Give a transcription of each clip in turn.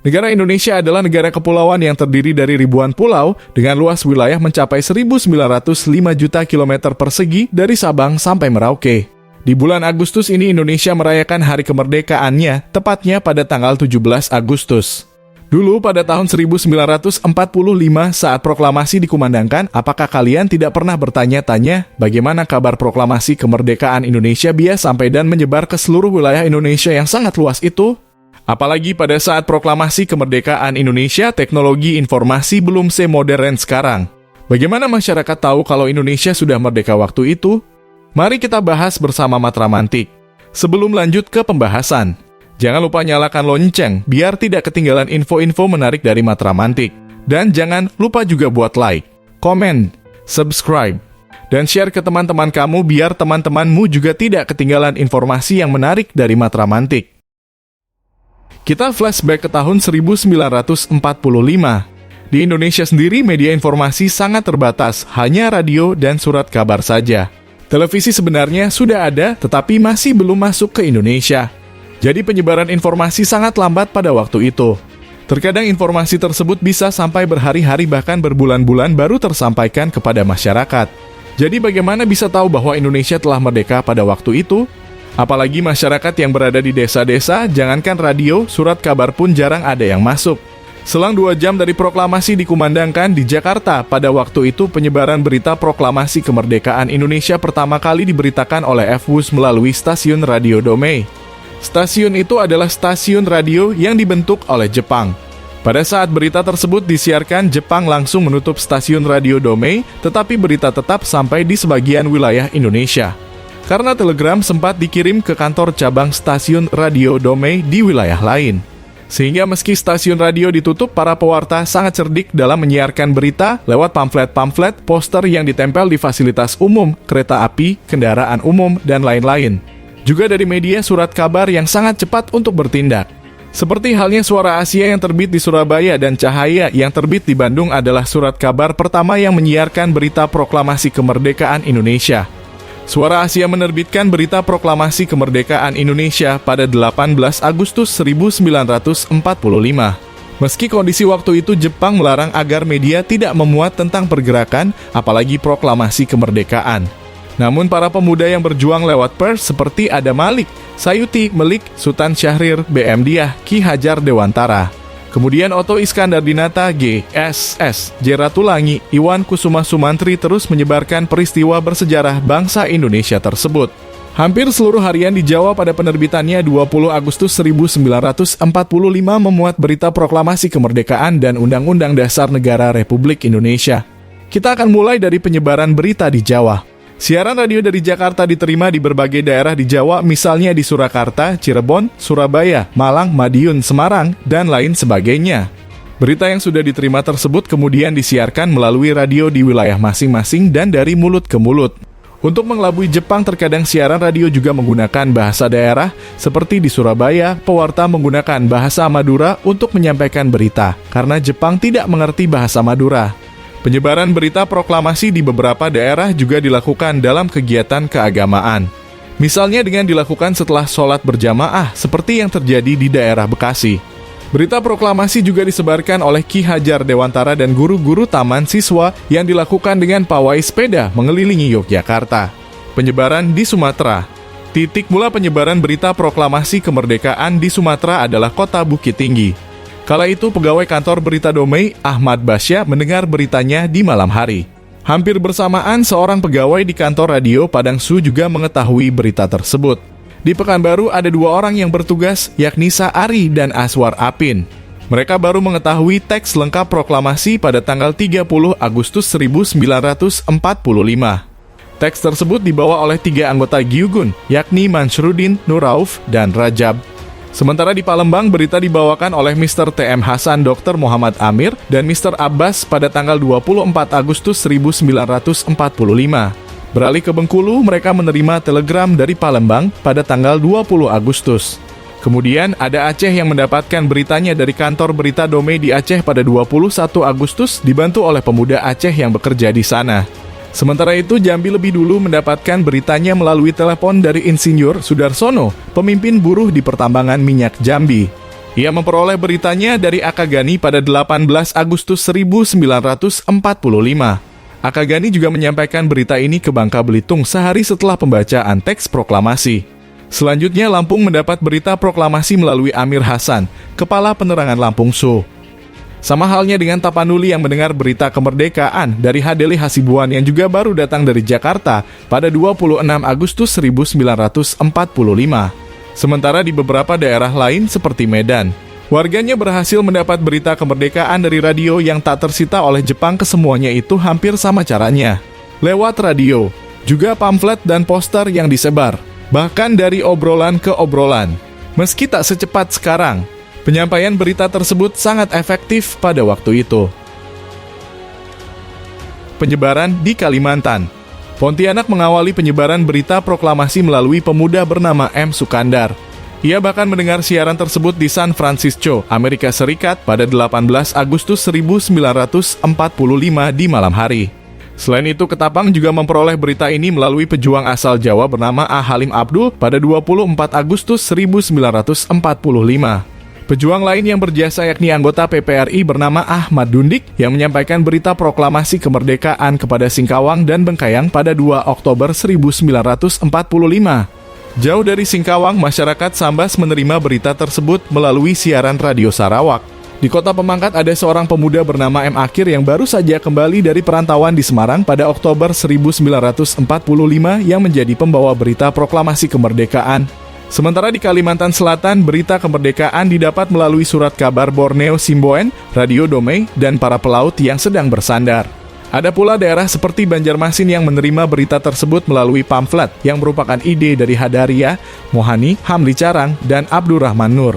Negara Indonesia adalah negara kepulauan yang terdiri dari ribuan pulau dengan luas wilayah mencapai 1.905 juta kilometer persegi dari Sabang sampai Merauke. Di bulan Agustus ini Indonesia merayakan hari kemerdekaannya, tepatnya pada tanggal 17 Agustus. Dulu pada tahun 1945 saat proklamasi dikumandangkan, apakah kalian tidak pernah bertanya-tanya bagaimana kabar proklamasi kemerdekaan Indonesia bias sampai dan menyebar ke seluruh wilayah Indonesia yang sangat luas itu? Apalagi pada saat proklamasi kemerdekaan Indonesia, teknologi informasi belum semodern sekarang. Bagaimana masyarakat tahu kalau Indonesia sudah merdeka waktu itu? Mari kita bahas bersama Matra Mantik. Sebelum lanjut ke pembahasan, jangan lupa nyalakan lonceng biar tidak ketinggalan info-info menarik dari Matra Mantik. Dan jangan lupa juga buat like, komen, subscribe, dan share ke teman-teman kamu biar teman-temanmu juga tidak ketinggalan informasi yang menarik dari Matra Mantik. Kita flashback ke tahun 1945. Di Indonesia sendiri media informasi sangat terbatas, hanya radio dan surat kabar saja. Televisi sebenarnya sudah ada, tetapi masih belum masuk ke Indonesia. Jadi penyebaran informasi sangat lambat pada waktu itu. Terkadang informasi tersebut bisa sampai berhari-hari bahkan berbulan-bulan baru tersampaikan kepada masyarakat. Jadi bagaimana bisa tahu bahwa Indonesia telah merdeka pada waktu itu? Apalagi masyarakat yang berada di desa-desa, jangankan radio, surat kabar pun jarang ada yang masuk. Selang 2 jam dari proklamasi dikumandangkan di Jakarta, pada waktu itu penyebaran berita proklamasi kemerdekaan Indonesia pertama kali diberitakan oleh FWUS melalui stasiun Radio Domei. Stasiun itu adalah stasiun radio yang dibentuk oleh Jepang. Pada saat berita tersebut disiarkan, Jepang langsung menutup stasiun Radio Domei, tetapi berita tetap sampai di sebagian wilayah Indonesia. Karena telegram sempat dikirim ke kantor cabang stasiun Radio Domei di wilayah lain. Sehingga meski stasiun radio ditutup, para pewarta sangat cerdik dalam menyiarkan berita lewat pamflet-pamflet, poster yang ditempel di fasilitas umum, kereta api, kendaraan umum, dan lain-lain. Juga dari media surat kabar yang sangat cepat untuk bertindak. Seperti halnya Suara Asia yang terbit di Surabaya dan Cahaya yang terbit di Bandung adalah surat kabar pertama yang menyiarkan berita proklamasi kemerdekaan Indonesia. Suara Asia menerbitkan berita proklamasi kemerdekaan Indonesia pada 18 Agustus 1945. Meski kondisi waktu itu Jepang melarang agar media tidak memuat tentang pergerakan, apalagi proklamasi kemerdekaan. Namun para pemuda yang berjuang lewat pers seperti Adam Malik, Sayuti Melik, Sultan Syahrir, BM Diah, Ki Hajar Dewantara, kemudian Otto Iskandar Dinata, G.S.S. Jeratulangi, Iwan Kusuma Sumantri terus menyebarkan peristiwa bersejarah bangsa Indonesia tersebut. Hampir seluruh harian di Jawa pada penerbitannya 20 Agustus 1945 memuat berita proklamasi kemerdekaan dan Undang-Undang Dasar Negara Republik Indonesia. Kita akan mulai dari penyebaran berita di Jawa. Siaran radio dari Jakarta diterima di berbagai daerah di Jawa, misalnya di Surakarta, Cirebon, Surabaya, Malang, Madiun, Semarang, dan lain sebagainya. Berita yang sudah diterima tersebut kemudian disiarkan melalui radio di wilayah masing-masing dan dari mulut ke mulut. Untuk mengelabui Jepang, terkadang siaran radio juga menggunakan bahasa daerah, seperti di Surabaya, pewarta menggunakan bahasa Madura untuk menyampaikan berita, karena Jepang tidak mengerti bahasa Madura. Penyebaran berita proklamasi di beberapa daerah juga dilakukan dalam kegiatan keagamaan. Misalnya dengan dilakukan setelah sholat berjamaah, seperti yang terjadi di daerah Bekasi. Berita proklamasi juga disebarkan oleh Ki Hajar Dewantara dan guru-guru taman siswa yang dilakukan dengan pawai sepeda mengelilingi Yogyakarta. Penyebaran di Sumatera. Titik mula penyebaran berita proklamasi kemerdekaan di Sumatera adalah kota Bukit Tinggi. Kala itu pegawai kantor berita Domei, Ahmad Basya, mendengar beritanya di malam hari. Hampir bersamaan seorang pegawai di kantor radio Padangsu juga mengetahui berita tersebut. Di Pekanbaru ada 2 orang yang bertugas, yakni Saari dan Aswar Apin. Mereka baru mengetahui teks lengkap proklamasi pada tanggal 30 Agustus 1945. Teks tersebut dibawa oleh 3 anggota Gyugun, yakni Mansruddin, Nurauf, dan Rajab. Sementara di Palembang, berita dibawakan oleh Mr. T.M. Hasan, Dr. Muhammad Amir, dan Mr. Abbas pada tanggal 24 Agustus 1945. Beralih ke Bengkulu, mereka menerima telegram dari Palembang pada tanggal 20 Agustus. Kemudian ada Aceh yang mendapatkan beritanya dari kantor berita Domei di Aceh pada 21 Agustus, dibantu oleh pemuda Aceh yang bekerja di sana. Sementara itu, Jambi lebih dulu mendapatkan beritanya melalui telepon dari Insinyur Sudarsono, pemimpin buruh di pertambangan minyak Jambi. Ia memperoleh beritanya dari Akagani pada 18 Agustus 1945. Akagani juga menyampaikan berita ini ke Bangka Belitung sehari setelah pembacaan teks proklamasi. Selanjutnya, Lampung mendapat berita proklamasi melalui Amir Hasan, Kepala Penerangan Lampung So. Sama halnya dengan Tapanuli yang mendengar berita kemerdekaan dari Hadeli Hasibuan yang juga baru datang dari Jakarta pada 26 Agustus 1945. Sementara di beberapa daerah lain seperti Medan, warganya berhasil mendapat berita kemerdekaan dari radio yang tak tersita oleh Jepang. Kesemuanya itu hampir sama caranya, lewat radio, juga pamflet dan poster yang disebar, bahkan dari obrolan ke obrolan. Meski tak secepat sekarang, penyampaian berita tersebut sangat efektif pada waktu itu. Penyebaran di Kalimantan. Pontianak mengawali penyebaran berita proklamasi melalui pemuda bernama M. Sukandar. Ia bahkan mendengar siaran tersebut di San Francisco, Amerika Serikat pada 18 Agustus 1945 di malam hari. Selain itu, Ketapang juga memperoleh berita ini melalui pejuang asal Jawa bernama A. Halim Abdul pada 24 Agustus 1945. Pejuang lain yang berjasa yakni anggota PPRI bernama Ahmad Dundik yang menyampaikan berita proklamasi kemerdekaan kepada Singkawang dan Bengkayang pada 2 Oktober 1945. Jauh dari Singkawang, masyarakat Sambas menerima berita tersebut melalui siaran radio Sarawak. Di kota Pemangkat ada seorang pemuda bernama M. Akir yang baru saja kembali dari perantauan di Semarang pada Oktober 1945 yang menjadi pembawa berita proklamasi kemerdekaan. Sementara di Kalimantan Selatan, berita kemerdekaan didapat melalui surat kabar Borneo Simboen, Radio Domei, dan para pelaut yang sedang bersandar. Ada pula daerah seperti Banjarmasin yang menerima berita tersebut melalui pamflet yang merupakan ide dari Hadaria, Mohani, Hamli Carang, dan Abdurrahman Nur.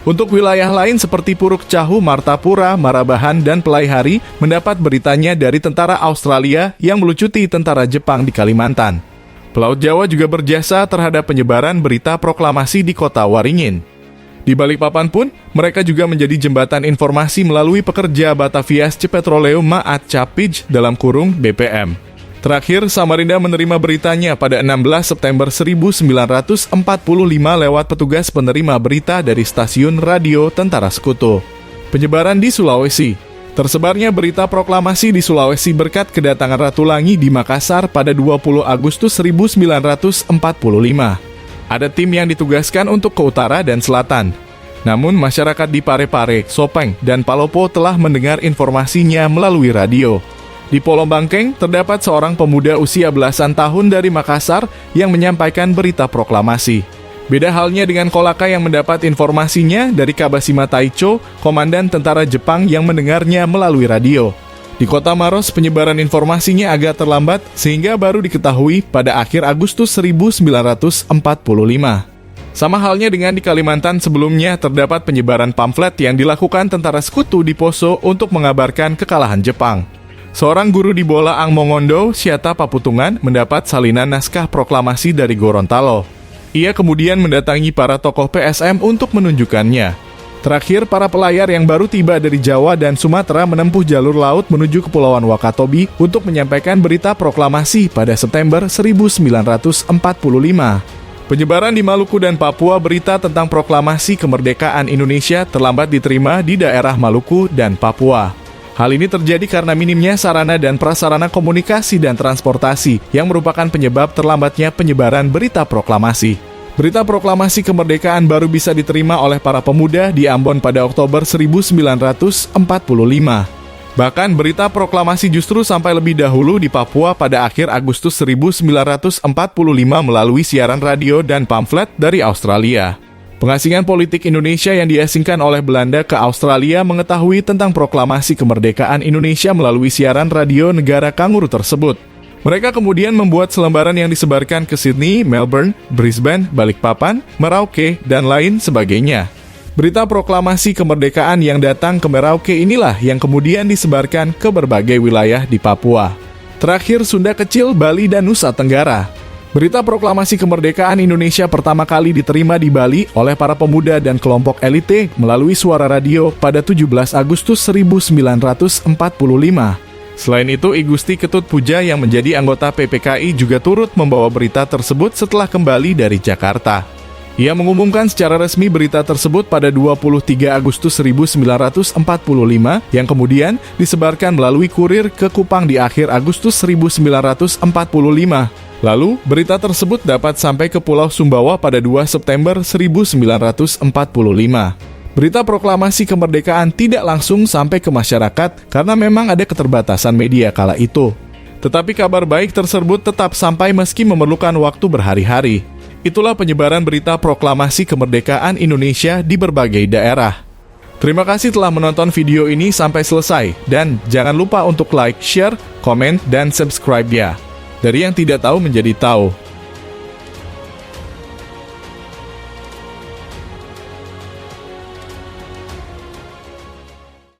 Untuk wilayah lain seperti Puruk Cahu, Martapura, Marabahan, dan Pelaihari mendapat beritanya dari tentara Australia yang melucuti tentara Jepang di Kalimantan. Pelaut Jawa juga berjasa terhadap penyebaran berita proklamasi di kota Waringin. Di Balikpapan pun, mereka juga menjadi jembatan informasi melalui pekerja Batavias Cepetroleum Maat Capij (BPM). Terakhir, Samarinda menerima beritanya pada 16 September 1945 lewat petugas penerima berita dari stasiun radio Tentara Sekutu. Penyebaran di Sulawesi. Tersebarnya berita proklamasi di Sulawesi berkat kedatangan Ratu Langi di Makassar pada 20 Agustus 1945. Ada tim yang ditugaskan untuk ke utara dan selatan. Namun masyarakat di Parepare, Sopeng, dan Palopo telah mendengar informasinya melalui radio. Di Polombangkeng terdapat seorang pemuda usia belasan tahun dari Makassar yang menyampaikan berita proklamasi. Beda halnya dengan Kolaka yang mendapat informasinya dari Kabashima Taicho, komandan tentara Jepang yang mendengarnya melalui radio. Di kota Maros, penyebaran informasinya agak terlambat sehingga baru diketahui pada akhir Agustus 1945. Sama halnya dengan di Kalimantan sebelumnya terdapat penyebaran pamflet yang dilakukan tentara Sekutu di Poso untuk mengabarkan kekalahan Jepang. Seorang guru di Bolaang Mongondo, Syata Paputungan, mendapat salinan naskah proklamasi dari Gorontalo. Ia kemudian mendatangi para tokoh PSM untuk menunjukkannya. Terakhir, para pelayar yang baru tiba dari Jawa dan Sumatera menempuh jalur laut menuju Kepulauan Wakatobi untuk menyampaikan berita proklamasi pada September 1945. Penyebaran di Maluku dan Papua berita tentang proklamasi kemerdekaan Indonesia terlambat diterima di daerah Maluku dan Papua. Hal ini terjadi karena minimnya sarana dan prasarana komunikasi dan transportasi yang merupakan penyebab terlambatnya penyebaran berita proklamasi. Berita proklamasi kemerdekaan baru bisa diterima oleh para pemuda di Ambon pada Oktober 1945. Bahkan berita proklamasi justru sampai lebih dahulu di Papua pada akhir Agustus 1945 melalui siaran radio dan pamflet dari Australia. Pengasingan politik Indonesia yang diasingkan oleh Belanda ke Australia mengetahui tentang proklamasi kemerdekaan Indonesia melalui siaran radio negara kanguru tersebut. Mereka kemudian membuat selembaran yang disebarkan ke Sydney, Melbourne, Brisbane, Balikpapan, Merauke, dan lain sebagainya. Berita proklamasi kemerdekaan yang datang ke Merauke inilah yang kemudian disebarkan ke berbagai wilayah di Papua. Terakhir, Sunda Kecil, Bali, dan Nusa Tenggara. Berita proklamasi kemerdekaan Indonesia pertama kali diterima di Bali oleh para pemuda dan kelompok elite melalui suara radio pada 17 Agustus 1945. Selain itu, I Gusti Ketut Puja yang menjadi anggota PPKI juga turut membawa berita tersebut setelah kembali dari Jakarta. Ia mengumumkan secara resmi berita tersebut pada 23 Agustus 1945 yang kemudian disebarkan melalui kurir ke Kupang di akhir Agustus 1945. Lalu, berita tersebut dapat sampai ke Pulau Sumbawa pada 2 September 1945. Berita proklamasi kemerdekaan tidak langsung sampai ke masyarakat karena memang ada keterbatasan media kala itu. Tetapi kabar baik tersebut tetap sampai meski memerlukan waktu berhari-hari. Itulah penyebaran berita proklamasi kemerdekaan Indonesia di berbagai daerah. Terima kasih telah menonton video ini sampai selesai, dan jangan lupa untuk like, share, komen, dan subscribe ya. Dari yang tidak tahu menjadi tahu.